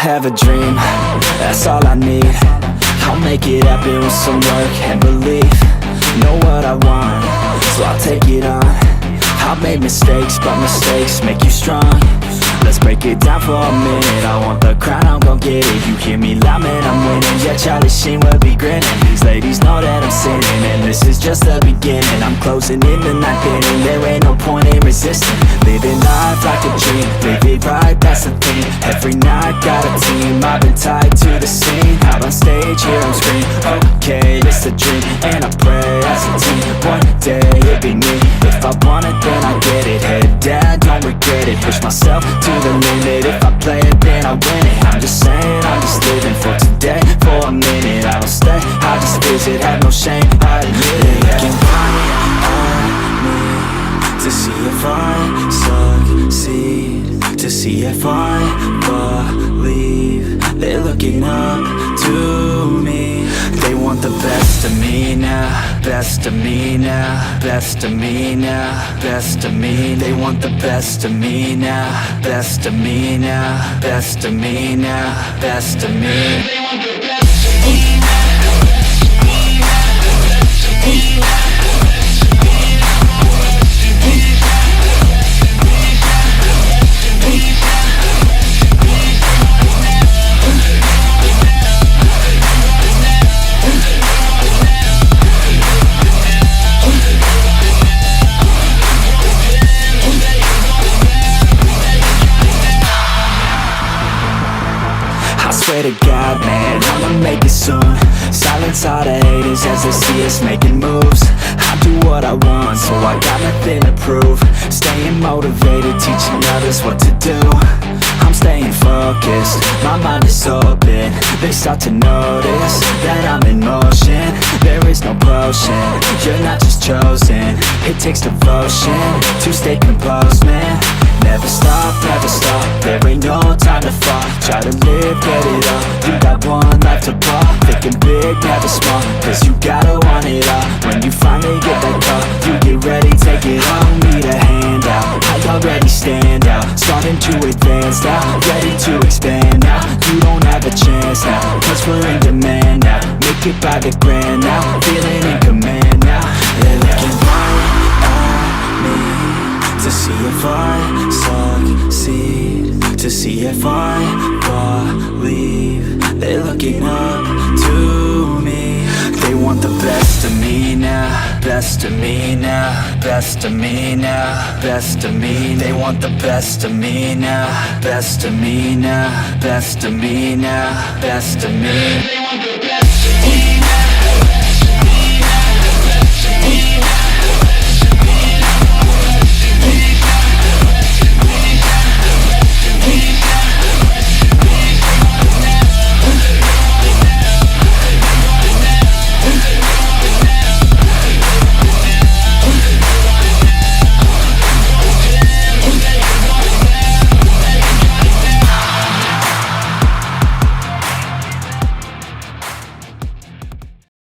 have a dream, that's all I need. I'll make it happen with some work and belief. Know what I want, so I'll take it on. I've made mistakes, but mistakes make you strong. Let's break it down for a minute. I want the crown, I'm gon' get it. You hear me loud, man, I'm winning. Yeah, Charlie Sheen will be grinning. These ladies know that I'm sinning, and this is just the beginning. I'm closing in the ninth inning, there ain't no point in resisting. Living life like a dream, live it right, that's the thing. Every night, got a team, I've been tied to the scene. Out on stage, hear them scream, okay, it's a dream. And I pray as a team, one day it'll be me. If I want it, then I get it. Head down, don't regret it. Push myself to the limit. If I play it, then I win it. I'm just saying, I'm just living for today. For a minute, I don't stay, I just visit. Have no shame, I admit it. Looking right at me to see if I succeed, to see if I believe. They're looking up to me. They want the best of me now, best of me now, best of me now, best of me. They want the best of me now, best of me now, best of me now, best of me. They want the best of me now. Swear to God, man, I'ma make it soon. Silence all the haters as they see us making moves. I do what I want, so I got nothing to prove. Staying motivated, teaching others what to do. I'm staying focused, my mind is open. They start to notice that I'm in motion. There is no potion, you're not just chosen. It takes devotion to stay composed, man. Never stop, there ain't no time to fall. Try to live, get it up, you got one life to ball. Thinking big, never small, cause you gotta want it all. When you finally get that call, you get ready, take it on. Need a handout, I already stand out. Starting to advance now, ready to expand now. You don't have a chance now, cause we're in demand now. Make it by the grand now, feeling in command now. They're looking right at me to see if I succeed, to see if I believe. They're looking up to me. They want the best of me now, best of me now, best of me now, best of me. They want the best of me now, best of me now, best of me now, best of me. They want the best.